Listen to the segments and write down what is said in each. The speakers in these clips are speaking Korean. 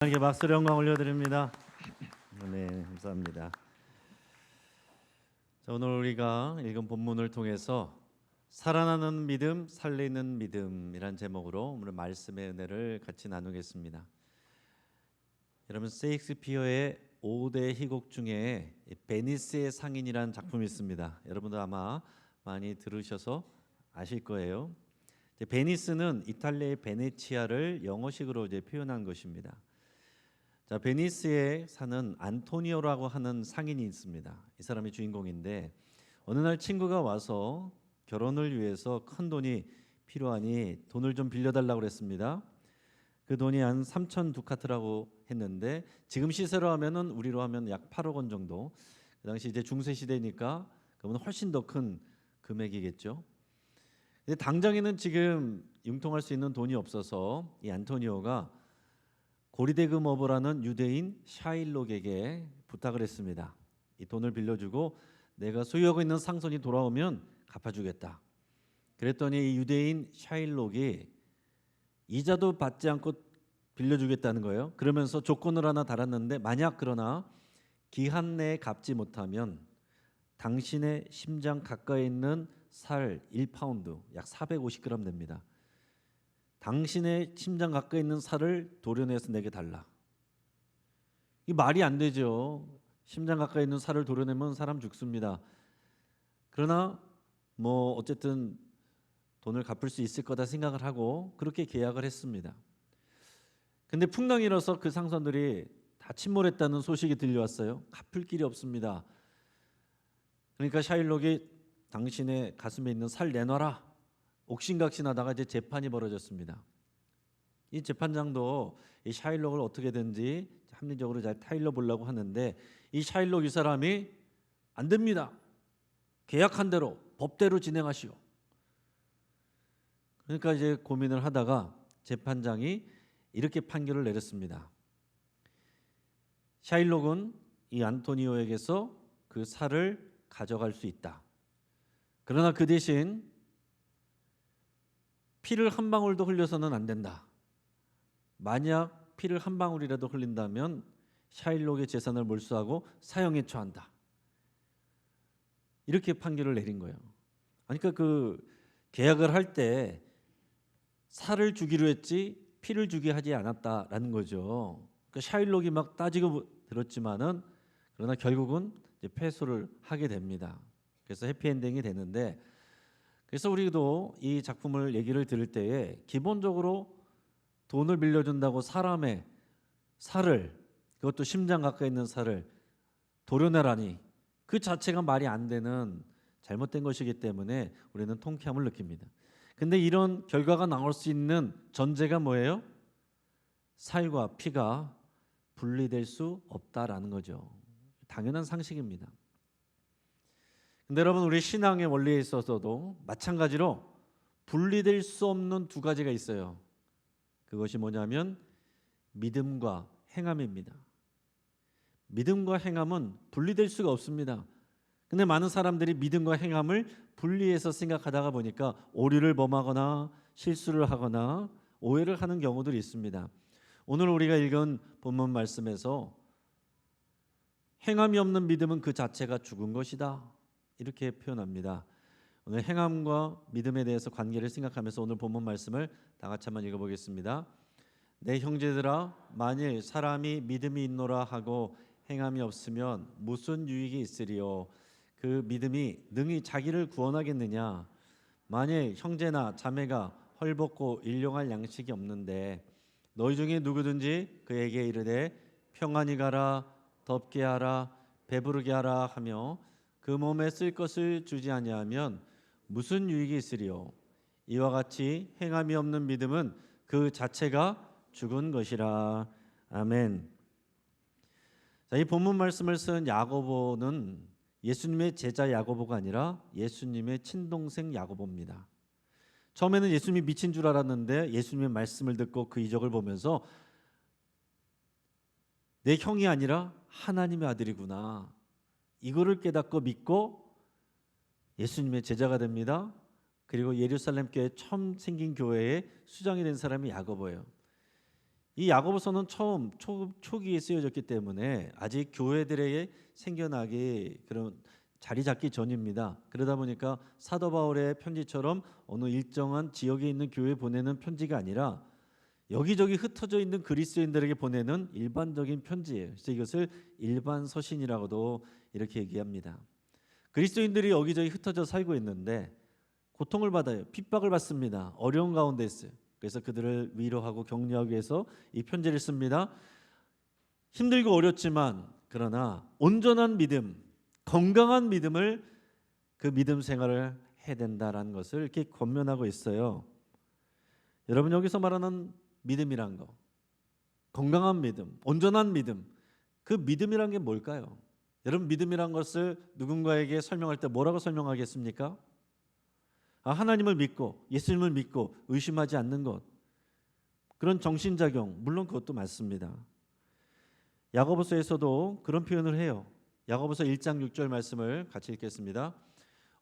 하나님께 박수를 영광 올려드립니다. 네, 감사합니다. 자, 오늘 우리가 읽은 본문을 통해서 살아나는 믿음, 살리는 믿음이란 제목으로 오늘 말씀의 은혜를 같이 나누겠습니다. 여러분, 세익스피어의 5대 희곡 중에 베니스의 상인이라는 작품이 있습니다. 여러분도 아마 많이 들으셔서 아실 거예요. 베니스는 이탈리아의 베네치아를 영어식으로 표현한 것입니다. 자, 베니스에 사는 안토니오라고 하는 상인이 있습니다. 이 사람이 주인공인데 어느 날 친구가 와서 결혼을 위해서 큰 돈이 필요하니 돈을 좀 빌려달라고 그랬습니다. 그 돈이 한 3천 두카트라고 했는데 지금 시세로 하면은 우리로 하면 약 8억 원 정도. 그 당시 이제 중세 시대니까 그러면 훨씬 더 큰 금액이겠죠. 근데 당장에는 지금 융통할 수 있는 돈이 없어서 이 안토니오가 고리대금업을 유대인 샤일록에게 부탁을 했습니다. 이 돈을 빌려주고 내가 소유하고 있는 상선이 돌아오면 갚아주겠다. 그랬더니 이 유대인 샤일록이 이자도 받지 않고 빌려주겠다는 거예요. 그러면서 조건을 하나 달았는데 만약 그러나 기한 내에 갚지 못하면 당신의 심장 가까이 있는 살 1파운드 약 450g 됩니다. 당신의 심장 가까이 있는 살을 도려내서 내게 달라. 이 말이 안 되죠. 심장 가까이 있는 살을 도려내면 사람 죽습니다. 그러나 뭐 어쨌든 돈을 갚을 수 있을 거다 생각을 하고 그렇게 계약을 했습니다. 근데 풍랑이 일어서 그 상선들이 다 침몰했다는 소식이 들려왔어요. 갚을 길이 없습니다. 그러니까 샤일록이 당신의 가슴에 있는 살 내놔라. 옥신각신하다가 이제 재판이 벌어졌습니다. 이 재판장도 이 샤일록을 어떻게든지 합리적으로 잘 타일러 보려고 하는데 이 샤일록 이 사람이 안 됩니다. 계약한 대로 법대로 진행하시오. 그러니까 이제 고민을 하다가 재판장이 이렇게 판결을 내렸습니다. 샤일록은 이 안토니오에게서 그 살을 가져갈 수 있다. 그러나 그 대신 피를 한 방울도 흘려서는 안 된다. 만약 피를 한 방울이라도 흘린다면 샤일록의 재산을 몰수하고 사형에 처한다. 이렇게 판결을 내린 거예요. 그러니까 그 계약을 할 때 살을 주기로 했지 피를 주게 하지 않았다라는 거죠. 그러니까 샤일록이 막 따지고 들었지만은 그러나 결국은 이제 패소를 하게 됩니다. 그래서 해피엔딩이 되는데 그래서 우리도 이 작품을 얘기를 들을 때에 기본적으로 돈을 빌려준다고 사람의 살을 그것도 심장 가까이 있는 살을 도려내라니 그 자체가 말이 안 되는 잘못된 것이기 때문에 우리는 통쾌함을 느낍니다. 근데 이런 결과가 나올 수 있는 전제가 뭐예요? 살과 피가 분리될 수 없다라는 거죠. 당연한 상식입니다. 근데 여러분 우리 신앙의 원리에 있어서도 마찬가지로 분리될 수 없는 두 가지가 있어요. 그것이 뭐냐면 믿음과 행함입니다. 믿음과 행함은 분리될 수가 없습니다. 근데 많은 사람들이 믿음과 행함을 분리해서 생각하다가 보니까 오류를 범하거나 실수를 하거나 오해를 하는 경우들이 있습니다. 오늘 우리가 읽은 본문 말씀에서 행함이 없는 믿음은 그 자체가 죽은 것이다. 이렇게 표현합니다. 오늘 행함과 믿음에 대해서 관계를 생각하면서 오늘 본문 말씀을 다 같이 한번 읽어보겠습니다. 내 형제들아 만일 사람이 믿음이 있노라 하고 행함이 없으면 무슨 유익이 있으리요? 그 믿음이 능히 자기를 구원하겠느냐? 만일 형제나 자매가 헐벗고 일용할 양식이 없는데 너희 중에 누구든지 그에게 이르되 평안히 가라 덥게 하라 배부르게 하라 하며 그 몸에 쓸 것을 주지 아니하면 무슨 유익이 있으리요? 이와 같이 행함이 없는 믿음은 그 자체가 죽은 것이라. 아멘. 자, 이 본문 말씀을 쓴 야고보는 예수님의 제자 야고보가 아니라 예수님의 친동생 야고보입니다. 처음에는 예수님이 미친 줄 알았는데 예수님의 말씀을 듣고 그 이적을 보면서 내 형이 아니라 하나님의 아들이구나. 이거를 깨닫고 믿고 예수님의 제자가 됩니다. 그리고 예루살렘 교회 처음 생긴 교회의 수장이 된 사람이 야고보예요. 이 야고보서는 처음 초기에 쓰여졌기 때문에 아직 교회들에게 생겨나기 그런 자리 잡기 전입니다. 그러다 보니까 사도 바울의 편지처럼 어느 일정한 지역에 있는 교회에 보내는 편지가 아니라 여기저기 흩어져 있는 그리스도인들에게 보내는 일반적인 편지예요. 그래서 이것을 일반 서신이라고도 이렇게 얘기합니다. 그리스도인들이 여기저기 흩어져 살고 있는데 고통을 받아요. 핍박을 받습니다. 어려운 가운데 있어요. 그래서 그들을 위로하고 격려하기 위해서 이 편지를 씁니다. 힘들고 어렵지만 그러나 온전한 믿음, 건강한 믿음을 그 믿음 생활을 해야 된다라는 것을 이렇게 권면하고 있어요. 여러분 여기서 말하는 믿음이란 거, 건강한 믿음, 온전한 믿음, 그 믿음이란 게 뭘까요? 여러분 믿음이란 것을 누군가에게 설명할 때 뭐라고 설명하겠습니까? 하나님을 믿고 예수님을 믿고 의심하지 않는 것, 그런 정신작용, 물론 그것도 맞습니다. 야고보서에서도 그런 표현을 해요. 야고보서 1장 6절 말씀을 같이 읽겠습니다.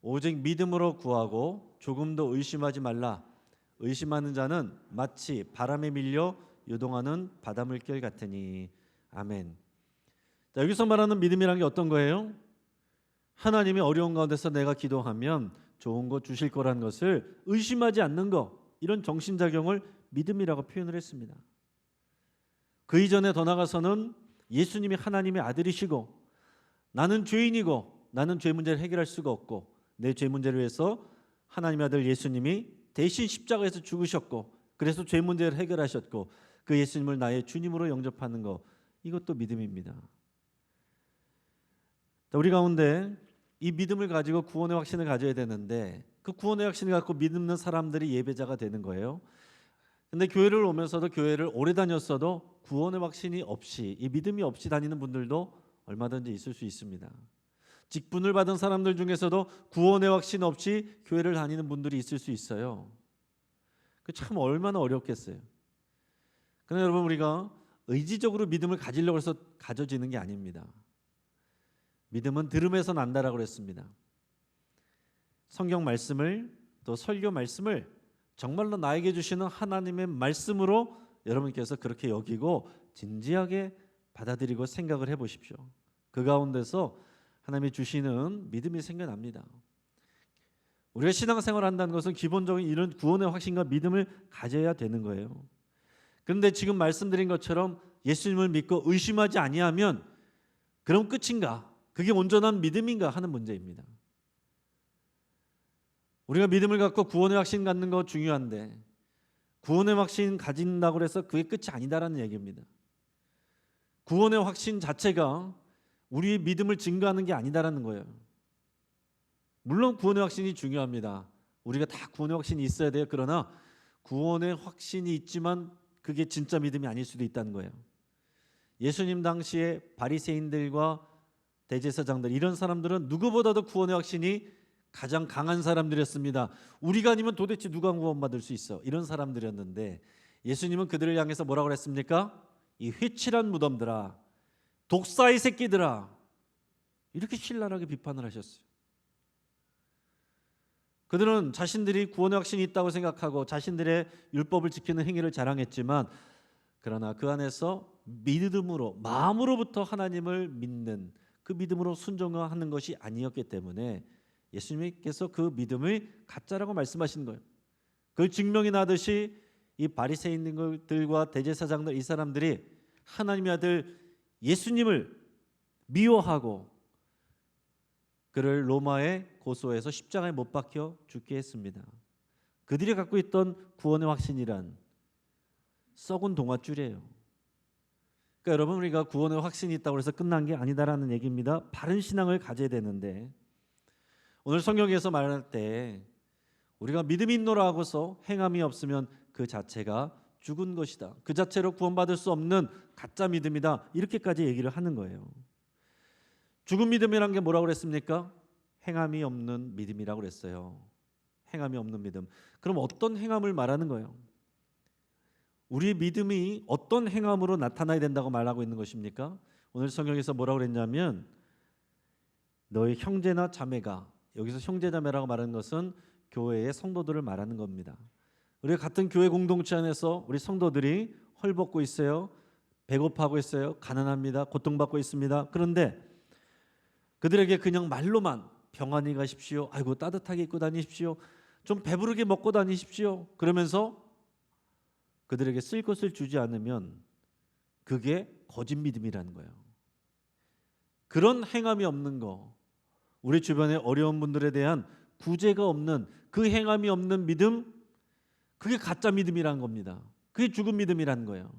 오직 믿음으로 구하고 조금도 의심하지 말라. 의심하는 자는 마치 바람에 밀려 요동하는 바닷물결 같으니. 아멘. 자, 여기서 말하는 믿음이란 게 어떤 거예요? 하나님이 어려운 가운데서 내가 기도하면 좋은 거 주실 거라는 것을 의심하지 않는 거, 이런 정신작용을 믿음이라고 표현을 했습니다. 그 이전에 더 나가서는 예수님이 하나님의 아들이시고 나는 죄인이고 나는 죄 문제를 해결할 수가 없고 내 죄 문제를 위해서 하나님의 아들 예수님이 대신 십자가에서 죽으셨고 그래서 죄 문제를 해결하셨고 그 예수님을 나의 주님으로 영접하는 거, 이것도 믿음입니다. 우리 가운데 이 믿음을 가지고 구원의 확신을 가져야 되는데 그 구원의 확신을 갖고 믿는 사람들이 예배자가 되는 거예요. 근데 교회를 오면서도 교회를 오래 다녔어도 구원의 확신이 없이, 이 믿음이 없이 다니는 분들도 얼마든지 있을 수 있습니다. 직분을 받은 사람들 중에서도 구원의 확신 없이 교회를 다니는 분들이 있을 수 있어요. 그 참 얼마나 어렵겠어요. 그러나 여러분 우리가 의지적으로 믿음을 가지려고 해서 가져지는 게 아닙니다. 믿음은 들음에서 난다라고 그랬습니다. 성경 말씀을 또 설교 말씀을 정말로 나에게 주시는 하나님의 말씀으로 여러분께서 그렇게 여기고 진지하게 받아들이고 생각을 해보십시오. 그 가운데서 하나님이 주시는 믿음이 생겨납니다. 우리가 신앙생활을 한다는 것은 기본적인 이런 구원의 확신과 믿음을 가져야 되는 거예요. 그런데 지금 말씀드린 것처럼 예수님을 믿고 의심하지 아니하면 그럼 끝인가? 그게 온전한 믿음인가 하는 문제입니다. 우리가 믿음을 갖고 구원의 확신 갖는 거 중요한데 구원의 확신 가진다고 해서 그게 끝이 아니다라는 얘기입니다. 구원의 확신 자체가 우리의 믿음을 증거하는 게 아니다라는 거예요. 물론 구원의 확신이 중요합니다. 우리가 다 구원의 확신이 있어야 돼요. 그러나 구원의 확신이 있지만 그게 진짜 믿음이 아닐 수도 있다는 거예요. 예수님 당시에 바리새인들과 대제사장들, 이런 사람들은 누구보다도 구원의 확신이 가장 강한 사람들이었습니다. 우리가 아니면 도대체 누가 구원받을 수 있어? 이런 사람들이었는데 예수님은 그들을 향해서 뭐라고 했습니까? 이 회칠한 무덤들아, 독사의 새끼들아, 이렇게 신랄하게 비판을 하셨어요. 그들은 자신들이 구원의 확신이 있다고 생각하고 자신들의 율법을 지키는 행위를 자랑했지만 그러나 그 안에서 믿음으로, 마음으로부터 하나님을 믿는 그 믿음으로 순종하는 것이 아니었기 때문에 예수님께서 그 믿음을 가짜라고 말씀하시는 거예요. 그걸 증명이 나듯이 이 바리새인들과 대제사장들, 이 사람들이 하나님의 아들 예수님을 미워하고 그를 로마에 고소해서 십자가에 못 박혀 죽게 했습니다. 그들이 갖고 있던 구원의 확신이란 썩은 동아줄이에요. 그러니까 여러분 우리가 구원의 확신이 있다고 해서 끝난 게 아니다라는 얘기입니다. 바른 신앙을 가져야 되는데 오늘 성경에서 말할 때 우리가 믿음이 있노라 하고서 행함이 없으면 그 자체가 죽은 것이다. 그 자체로 구원받을 수 없는 가짜 믿음이다. 이렇게까지 얘기를 하는 거예요. 죽은 믿음이란 게 뭐라고 그랬습니까? 행함이 없는 믿음이라고 그랬어요. 행함이 없는 믿음. 그럼 어떤 행함을 말하는 거예요? 우리의 믿음이 어떤 행함으로 나타나야 된다고 말하고 있는 것입니까? 오늘 성경에서 뭐라고 그랬냐면 너희 형제나 자매가, 여기서 형제 자매라고 말하는 것은 교회의 성도들을 말하는 겁니다. 우리가 같은 교회 공동체 안에서 우리 성도들이 헐벗고 있어요. 배고파하고 있어요. 가난합니다. 고통받고 있습니다. 그런데 그들에게 그냥 말로만 평안히 가십시오. 아이고 따뜻하게 입고 다니십시오. 좀 배부르게 먹고 다니십시오. 그러면서 그들에게 쓸 것을 주지 않으면 그게 거짓 믿음이라는 거예요. 그런 행함이 없는 거, 우리 주변에 어려운 분들에 대한 구제가 없는 그 행함이 없는 믿음, 그게 가짜 믿음이라는 겁니다. 그게 죽은 믿음이라는 거예요.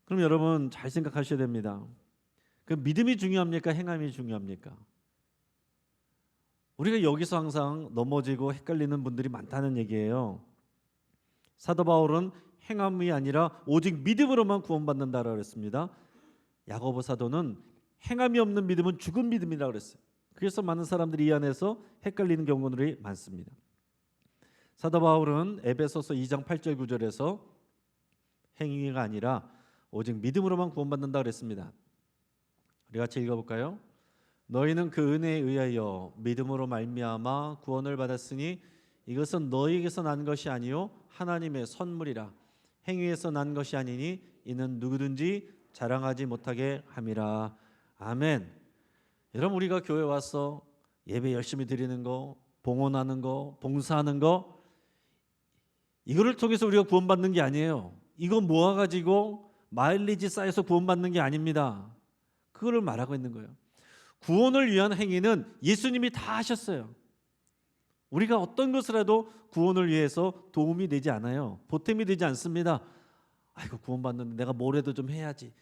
그럼 여러분 잘 생각하셔야 됩니다. 그 믿음이 중요합니까? 행함이 중요합니까? 우리가 여기서 항상 넘어지고 헷갈리는 분들이 많다는 얘기예요. 사도 바울은 행함이 아니라 오직 믿음으로만 구원받는다라고 했습니다. 야고보 사도는 행함이 없는 믿음은 죽은 믿음이라고 그랬어요. 그래서 많은 사람들이 이 안에서 헷갈리는 경우들이 많습니다. 사도 바울은 에베소서 2장 8절 9절에서 행위가 아니라 오직 믿음으로만 구원받는다 그랬습니다. 우리 같이 읽어볼까요? 너희는 그 은혜에 의하여 믿음으로 말미암아 구원을 받았으니 이것은 너희에게서 난 것이 아니요 하나님의 선물이라. 행위에서 난 것이 아니니 이는 누구든지 자랑하지 못하게 함이라. 아멘. 여러분 우리가 교회 와서 예배 열심히 드리는 거, 봉헌하는 거, 봉사하는 거, 이거를 통해서 우리가 구원받는 게 아니에요. 이거 모아가지고 마일리지 쌓여서 구원받는 게 아닙니다. 그거를 말하고 있는 거예요. 구원을 위한 행위는 예수님이 다 하셨어요. 우리가 어떤 것을 해도 구원을 위해서 도움이 되지 않아요. 보탬이 되지 않습니다. 아이고 구원받는데 내가 뭘 해도 좀 해야지.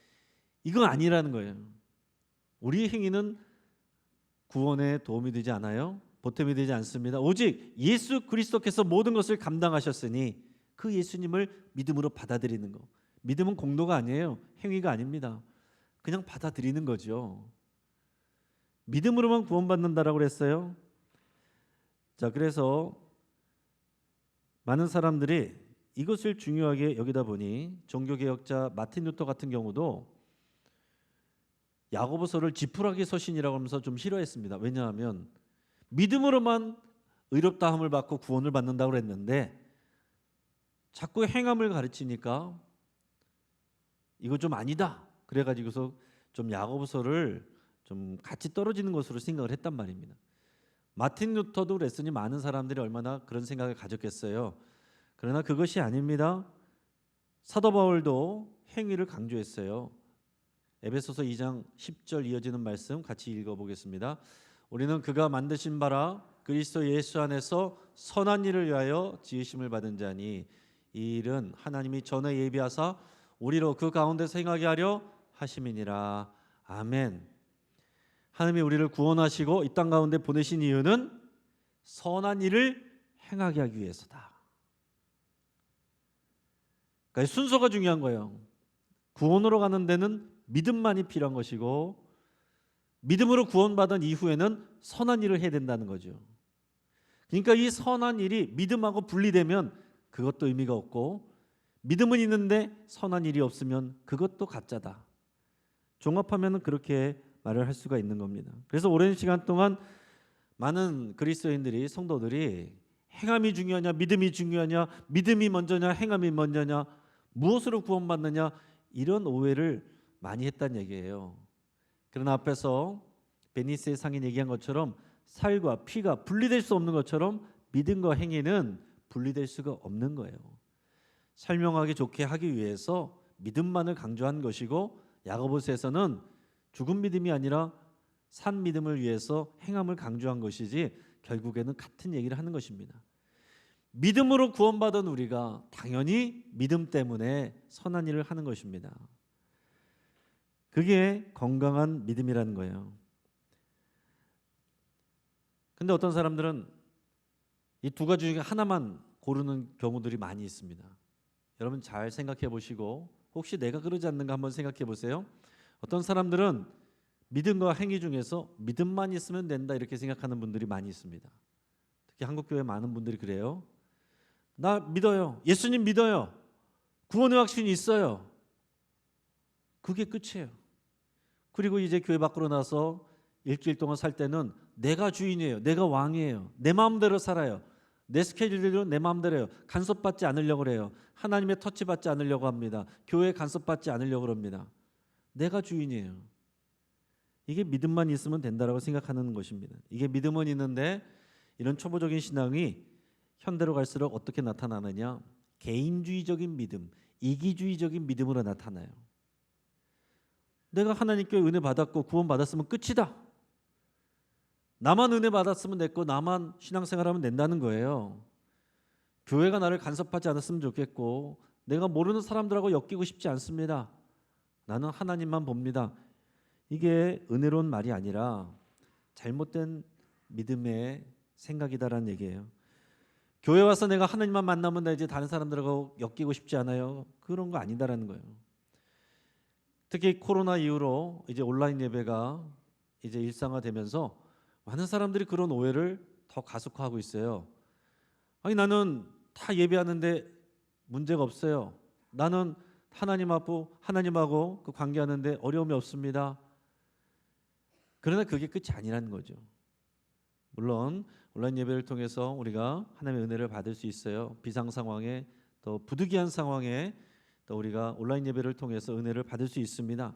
이건 아니라는 거예요. 우리의 행위는 구원에 도움이 되지 않아요. 보탬이 되지 않습니다. 오직 예수 그리스도께서 모든 것을 감당하셨으니 그 예수님을 믿음으로 받아들이는 거. 믿음은 공로가 아니에요. 행위가 아닙니다. 그냥 받아들이는 거죠. 믿음으로만 구원받는다라고 그랬어요. 자, 그래서 많은 사람들이 이것을 중요하게 여기다 보니 종교개혁자 마틴 루터 같은 경우도 야고보서를 지푸라기 서신이라고 하면서 좀 싫어했습니다. 왜냐하면 믿음으로만 의롭다함을 받고 구원을 받는다고 했는데 자꾸 행함을 가르치니까 이거 좀 아니다. 그래가지고서 좀 야고보서를 좀 같이 떨어지는 것으로 생각을 했단 말입니다. 마틴 루터도 그랬으니 많은 사람들이 얼마나 그런 생각을 가졌겠어요. 그러나 그것이 아닙니다. 사도 바울도 행위를 강조했어요. 에베소서 2장 10절 이어지는 말씀 같이 읽어보겠습니다. 우리는 그가 만드신 바라 그리스도 예수 안에서 선한 일을 위하여 지으심을 받은 자니 이 일은 하나님이 전에 예비하사 우리로 그 가운데서 행하게 하려 하심이니라. 아멘. 하나님이 우리를 구원하시고 이 땅 가운데 보내신 이유는 선한 일을 행하게 하기 위해서다. 그러니까 순서가 중요한 거예요. 구원으로 가는 데는 믿음만이 필요한 것이고 믿음으로 구원받은 이후에는 선한 일을 해야 된다는 거죠. 그러니까 이 선한 일이 믿음하고 분리되면 그것도 의미가 없고 믿음은 있는데 선한 일이 없으면 그것도 가짜다. 종합하면 그렇게 말을 할 수가 있는 겁니다. 그래서 오랜 시간 동안 많은 그리스도인들이 성도들이 행함이 중요하냐 믿음이 중요하냐 믿음이 먼저냐 행함이 먼저냐 무엇으로 구원받느냐 이런 오해를 많이 했다는 얘기예요. 그러나 앞에서 베니스의 상인 얘기한 것처럼 살과 피가 분리될 수 없는 것처럼 믿음과 행위는 분리될 수가 없는 거예요. 설명하기 좋게 하기 위해서 믿음만을 강조한 것이고 야고보서에서는 죽은 믿음이 아니라 산 믿음을 위해서 행함을 강조한 것이지 결국에는 같은 얘기를 하는 것입니다. 믿음으로 구원받은 우리가 당연히 믿음 때문에 선한 일을 하는 것입니다. 그게 건강한 믿음이라는 거예요. 근데 어떤 사람들은 이 두 가지 중에 하나만 고르는 경우들이 많이 있습니다. 여러분 잘 생각해 보시고 혹시 내가 그러지 않는가 한번 생각해 보세요. 어떤 사람들은 믿음과 행위 중에서 믿음만 있으면 된다 이렇게 생각하는 분들이 많이 있습니다. 특히 한국교회 많은 분들이 그래요. 나 믿어요. 예수님 믿어요. 구원의 확신이 있어요. 그게 끝이에요. 그리고 이제 교회 밖으로 나서 일주일 동안 살 때는 내가 주인이에요. 내가 왕이에요. 내 마음대로 살아요. 내 스케줄대로 내 마음대로 해요. 간섭받지 않으려고 그래요. 하나님의 터치받지 않으려고 합니다. 교회 간섭받지 않으려고 합니다. 내가 주인이에요. 이게 믿음만 있으면 된다라고 생각하는 것입니다. 이게 믿음은 있는데 이런 초보적인 신앙이 현대로 갈수록 어떻게 나타나느냐? 개인주의적인 믿음, 이기주의적인 믿음으로 나타나요. 내가 하나님께 은혜 받았고 구원 받았으면 끝이다. 나만 은혜 받았으면 됐고 나만 신앙생활하면 된다는 거예요. 교회가 나를 간섭하지 않았으면 좋겠고 내가 모르는 사람들하고 엮이고 싶지 않습니다. 나는 하나님만 봅니다. 이게 은혜로운 말이 아니라 잘못된 믿음의 생각이다라는 얘기예요. 교회 와서 내가 하나님만 만나면 나 이제 다른 사람들하고 엮이고 싶지 않아요. 그런 거 아니다라는 거예요. 특히 코로나 이후로 이제 온라인 예배가 이제 일상화되면서 많은 사람들이 그런 오해를 더 가속화하고 있어요. 아니 나는 다 예배하는데 문제가 없어요. 나는 하나님하고 그 관계하는데 어려움이 없습니다. 그러나 그게 끝이 아니라는 거죠. 물론 온라인 예배를 통해서 우리가 하나님의 은혜를 받을 수 있어요. 비상 상황에 또 부득이한 상황에 또 우리가 온라인 예배를 통해서 은혜를 받을 수 있습니다.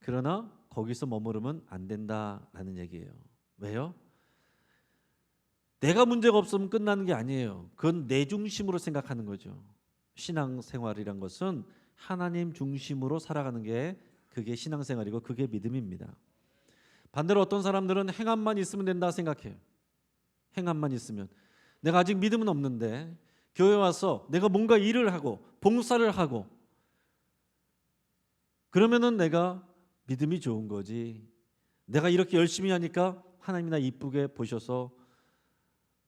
그러나 거기서 머무르면 안 된다라는 얘기예요. 왜요? 내가 문제가 없으면 끝나는 게 아니에요. 그건 내 중심으로 생각하는 거죠. 신앙생활이란 것은 하나님 중심으로 살아가는 게 그게 신앙생활이고 그게 믿음입니다. 반대로 어떤 사람들은 행함만 있으면 된다 생각해요. 행함만 있으면 내가 아직 믿음은 없는데 교회 와서 내가 뭔가 일을 하고 봉사를 하고 그러면은 내가 믿음이 좋은 거지. 내가 이렇게 열심히 하니까 하나님이 나 이쁘게 보셔서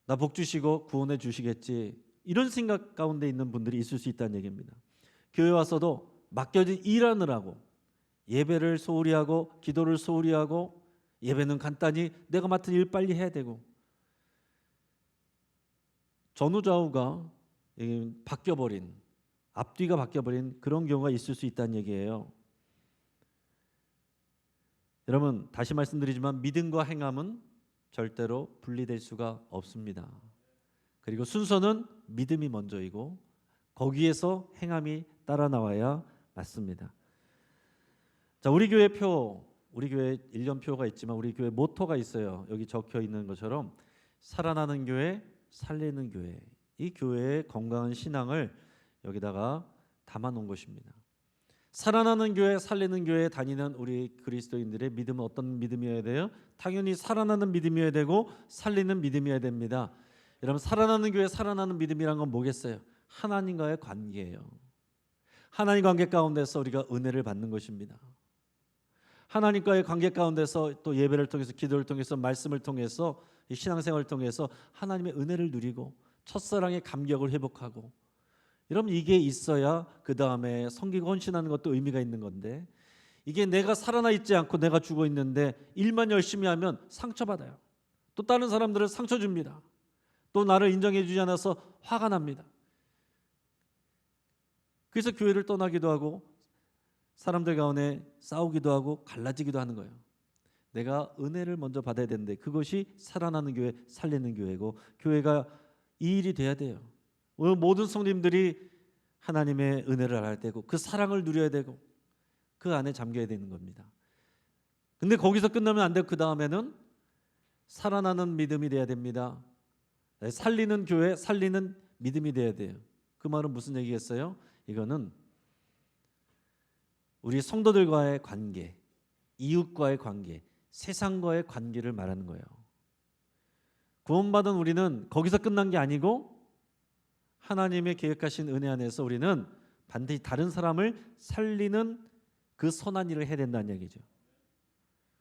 나 복 주시고 구원해 주시겠지. 이런 생각 가운데 있는 분들이 있을 수 있다는 얘기입니다. 교회 와서도 맡겨진 일하느라고 예배를 소홀히 하고 기도를 소홀히 하고 예배는 간단히 내가 맡은 일 빨리 해야 되고 전후좌우가 바뀌어버린 앞뒤가 바뀌어버린 그런 경우가 있을 수 있다는 얘기예요. 여러분 다시 말씀드리지만 믿음과 행함은 절대로 분리될 수가 없습니다. 그리고 순서는 믿음이 먼저이고 거기에서 행함이 따라 나와야 맞습니다. 자, 우리 교회 1년표가 있지만 우리 교회 모토가 있어요. 여기 적혀 있는 것처럼 살아나는 교회, 살리는 교회. 이 교회의 건강한 신앙을 여기다가 담아 놓은 것입니다. 살아나는 교회, 살리는 교회에 다니는 우리 그리스도인들의 믿음은 어떤 믿음이어야 돼요? 당연히 살아나는 믿음이어야 되고 살리는 믿음이어야 됩니다. 여러분 살아나는 교회, 살아나는 믿음이란 건 뭐겠어요? 하나님과의 관계예요. 하나님 관계 가운데서 우리가 은혜를 받는 것입니다. 하나님과의 관계 가운데서 또 예배를 통해서 기도를 통해서 말씀을 통해서 신앙생활을 통해서 하나님의 은혜를 누리고 첫사랑의 감격을 회복하고 여러분 이게 있어야 그 다음에 섬기고 헌신하는 것도 의미가 있는 건데 이게 내가 살아나 있지 않고 내가 죽어 있는데 일만 열심히 하면 상처받아요. 또 다른 사람들은 상처 줍니다. 또 나를 인정해 주지 않아서 화가 납니다. 그래서 교회를 떠나기도 하고 사람들 가운데 싸우기도 하고 갈라지기도 하는 거예요. 내가 은혜를 먼저 받아야 되는데 그것이 살아나는 교회, 살리는 교회고 교회가 이 일이 돼야 돼요. 오늘 모든 성도님들이 하나님의 은혜를 알아야 되고 그 사랑을 누려야 되고 그 안에 잠겨야 되는 겁니다. 근데 거기서 끝나면 안 되고 그 다음에는 살아나는 믿음이 돼야 됩니다. 살리는 교회, 살리는 믿음이 돼야 돼요. 그 말은 무슨 얘기겠어요? 이거는 우리 성도들과의 관계, 이웃과의 관계, 세상과의 관계를 말하는 거예요. 구원받은 우리는 거기서 끝난 게 아니고 하나님의 계획하신 은혜 안에서 우리는 반드시 다른 사람을 살리는 그 선한 일을 해야 된다는 얘기죠.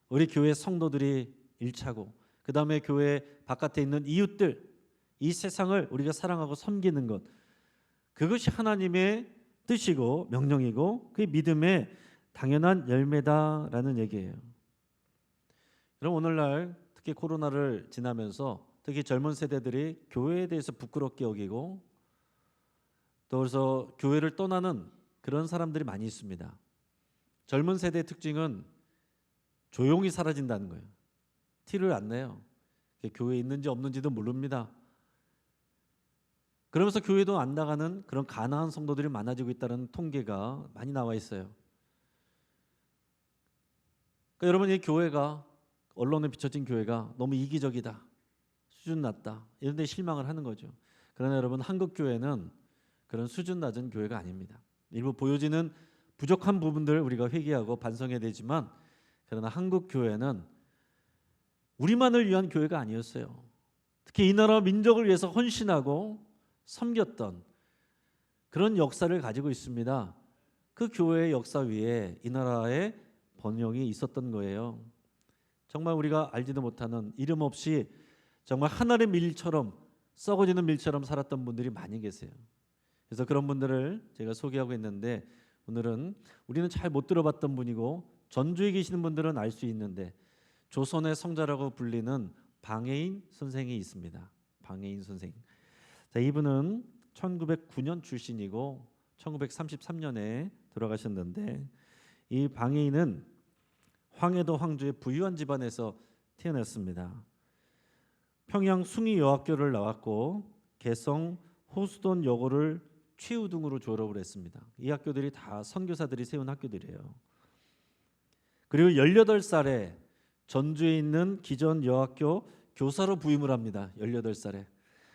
우리 교회 성도들이 1차고 그 다음에 교회 바깥에 있는 이웃들, 이 세상을 우리가 사랑하고 섬기는 것, 그것이 하나님의 뜻이고 명령이고 그게 믿음의 당연한 열매다라는 얘기예요. 여러분 오늘날 특히 코로나를 지나면서 특히 젊은 세대들이 교회에 대해서 부끄럽게 여기고 또 그래서 교회를 떠나는 그런 사람들이 많이 있습니다. 젊은 세대의 특징은 조용히 사라진다는 거예요. 티를 안 내요. 교회에 있는지 없는지도 모릅니다. 그러면서 교회도 안 나가는 그런 가난한 성도들이 많아지고 있다는 통계가 많이 나와 있어요. 그러니까 여러분, 이 교회가, 언론에 비춰진 교회가 너무 이기적이다, 수준 낮다, 이런 데 실망을 하는 거죠. 그러나 여러분, 한국 교회는 그런 수준 낮은 교회가 아닙니다. 일부 보여지는 부족한 부분들 우리가 회개하고 반성해야 되지만, 그러나 한국 교회는 우리만을 위한 교회가 아니었어요. 특히 이 나라 민족을 위해서 헌신하고 섬겼던 그런 역사를 가지고 있습니다. 그 교회의 역사 위에 이 나라의 번영이 있었던 거예요. 정말 우리가 알지도 못하는, 이름 없이 정말 하늘의 밀처럼, 썩어지는 밀처럼 살았던 분들이 많이 계세요. 그래서 그런 분들을 제가 소개하고 있는데, 오늘은 우리는 잘 못 들어봤던 분이고 전주에 계시는 분들은 알 수 있는데, 조선의 성자라고 불리는 방해인 선생이 있습니다. 방해인 선생. 자, 이분은 1909년 출신이고 1933년에 돌아가셨는데, 이 방해인은 황해도 황주의 부유한 집안에서 태어났습니다. 평양 숭의여학교를 나왔고 개성 호수돈 여고를 최우등으로 졸업을 했습니다. 이 학교들이 다 선교사들이 세운 학교들이에요. 그리고 18살에 전주에 있는 기전 여학교 교사로 부임을 합니다. 18살에.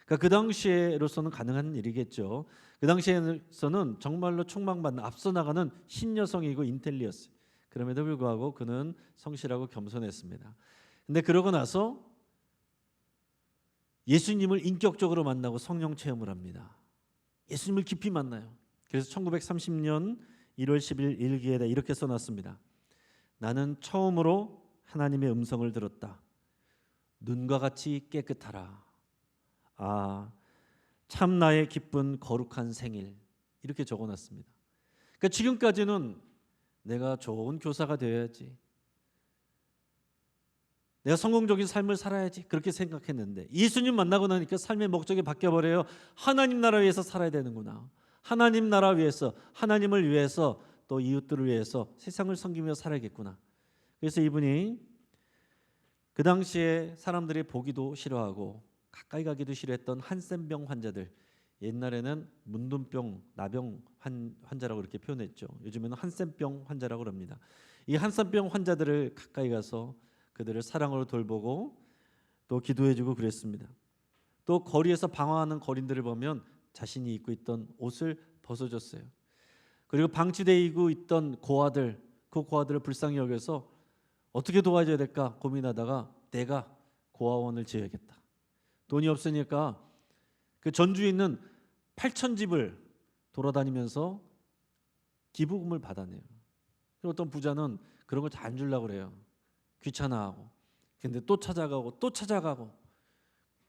그러니까 그 당시에로서는 가능한 일이겠죠. 그 당시에서는 정말로 촉망받는, 앞서 나가는 신여성이고 인텔리였어요. 그럼에도 불구하고 그는 성실하고 겸손했습니다. 근데 그러고 나서 예수님을 인격적으로 만나고 성령 체험을 합니다. 예수님을 깊이 만나요. 그래서 1930년 1월 10일 일기에다 이렇게 써놨습니다. 나는 처음으로 하나님의 음성을 들었다. 눈과 같이 깨끗하라. 아, 참 나의 기쁜 거룩한 생일. 이렇게 적어놨습니다. 그러니까 지금까지는 내가 좋은 교사가 되어야지, 내가 성공적인 삶을 살아야지, 그렇게 생각했는데 예수님 만나고 나니까 삶의 목적이 바뀌어버려요. 하나님 나라 위해서 살아야 되는구나. 하나님 나라 위해서, 하나님을 위해서, 또 이웃들을 위해서 세상을 섬기며 살아야겠구나. 그래서 이분이 그 당시에 사람들이 보기도 싫어하고 가까이 가기도 싫어했던 한센병 환자들, 옛날에는 문둥병, 나병 환자라고 이렇게 표현했죠. 요즘에는 한센병 환자라고 합니다. 이 한센병 환자들을 가까이 가서 그들을 사랑으로 돌보고 또 기도해주고 그랬습니다. 또 거리에서 방황하는 거린들을 보면 자신이 입고 있던 옷을 벗어줬어요. 그리고 방치되어 있던 고아들, 그 고아들을 불쌍히 여겨서 어떻게 도와줘야 될까 고민하다가 내가 고아원을 지어야겠다. 돈이 없으니까 그 전주에 있는 8,000집을 돌아다니면서 기부금을 받아내요. 어떤 부자는 그런 걸 잘 안 주려고 그래요. 귀찮아하고. 근데 또 찾아가고 또 찾아가고.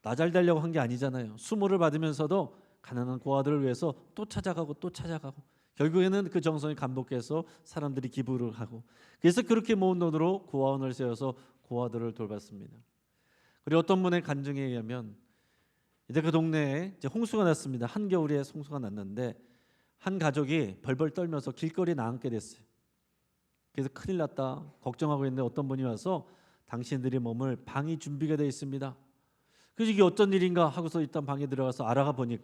나 잘 되려고 한 게 아니잖아요. 수모를 받으면서도 가난한 고아들을 위해서 또 찾아가고 또 찾아가고. 결국에는 그 정성이 감독해서 사람들이 기부를 하고, 그래서 그렇게 모은 돈으로 고아원을 세워서 고아들을 돌봤습니다. 그리고 어떤 분의 간증에 의하면 이제 그 동네에 이제 홍수가 났습니다. 한겨울에 홍수가 났는데 한 가족이 벌벌 떨면서 길거리에 나앉게 됐어요. 그래서 큰일 났다 걱정하고 있는데 어떤 분이 와서 당신들의 몸을 방이 준비가 되어 있습니다. 그래서 이게 어떤 일인가 하고서 일단 방에 들어가서 알아보니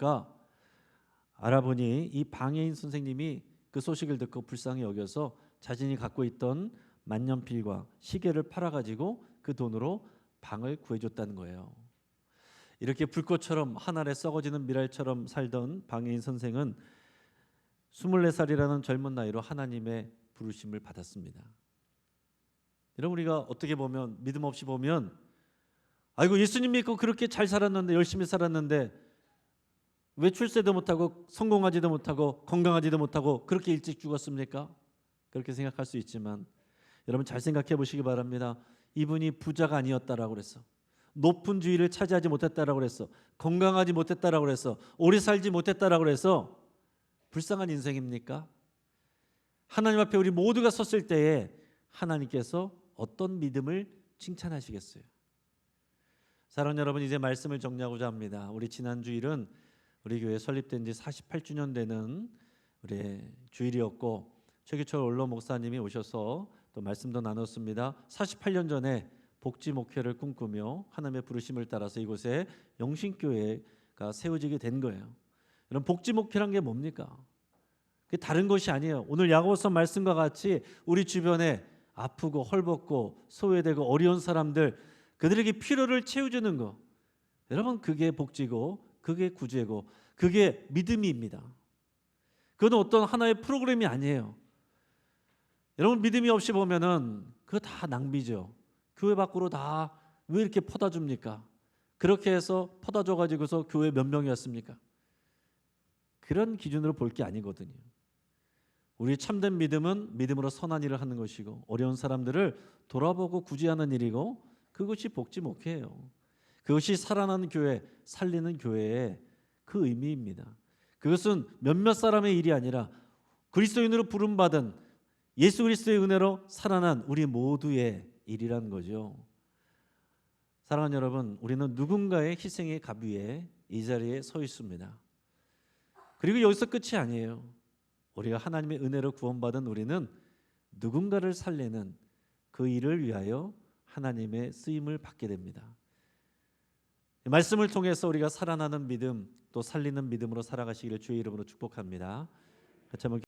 이 방해인 선생님이 그 소식을 듣고 불쌍히 여겨서 자신이 갖고 있던 만년필과 시계를 팔아가지고 그 돈으로 방을 구해줬다는 거예요. 이렇게 불꽃처럼 하늘에 썩어지는 미랄처럼 살던 방해인 선생은 24살이라는 젊은 나이로 하나님의 부르심을 받았습니다. 여러분, 우리가 어떻게 보면, 믿음 없이 보면, 아이고 예수님 믿고 그렇게 잘 살았는데, 열심히 살았는데 왜 출세도 못하고 성공하지도 못하고 건강하지도 못하고 그렇게 일찍 죽었습니까? 그렇게 생각할 수 있지만 여러분 잘 생각해 보시기 바랍니다. 이분이 부자가 아니었다라고 그랬어. 높은 지위를 차지하지 못했다라고 그랬어. 건강하지 못했다라고 그랬어. 오래 살지 못했다라고 그래서 불쌍한 인생입니까? 하나님 앞에 우리 모두가 섰을 때에 하나님께서 어떤 믿음을 칭찬하시겠어요? 사랑하는 여러분, 이제 말씀을 정리하고자 합니다. 우리 지난 주일은 우리 교회 설립된 지 48주년 되는 우리 주일이었고, 최기철 원로 목사님이 오셔서 또 말씀도 나눴습니다. 48년 전에 복지 목회를 꿈꾸며 하나님의 부르심을 따라서 이곳에 영신교회가 세워지게 된 거예요. 여러분 복지 목회란 게 뭡니까? 그게 다른 것이 아니에요. 오늘 야고보서 말씀과 같이 우리 주변에 아프고 헐벗고 소외되고 어려운 사람들, 그들에게 필요를 채워주는 거, 여러분 그게 복지고 그게 구제고 그게 믿음입니다. 그건 어떤 하나의 프로그램이 아니에요. 여러분 믿음이 없이 보면은 그거 다 낭비죠. 교회 밖으로 다 왜 이렇게 퍼다 줍니까? 그렇게 해서 퍼다 줘가지고서 교회 몇 명이었습니까? 그런 기준으로 볼 게 아니거든요. 우리 참된 믿음은 믿음으로 선한 일을 하는 것이고 어려운 사람들을 돌아보고 구제하는 일이고 그것이 복지 목회예요. 그것이 살아나는 교회, 살리는 교회의 그 의미입니다. 그것은 몇몇 사람의 일이 아니라 그리스도인으로 부름받은 예수 그리스도의 은혜로 살아난 우리 모두의 일이라는 거죠. 사랑하는 여러분, 우리는 누군가의 희생의 값 위에 이 자리에 서 있습니다. 그리고 여기서 끝이 아니에요. 우리가 하나님의 은혜로 구원받은 우리는 누군가를 살리는 그 일을 위하여 하나님의 쓰임을 받게 됩니다. 말씀을 통해서 우리가 살아나는 믿음, 또 살리는 믿음으로 살아가시기를 주의 이름으로 축복합니다. 같이 한번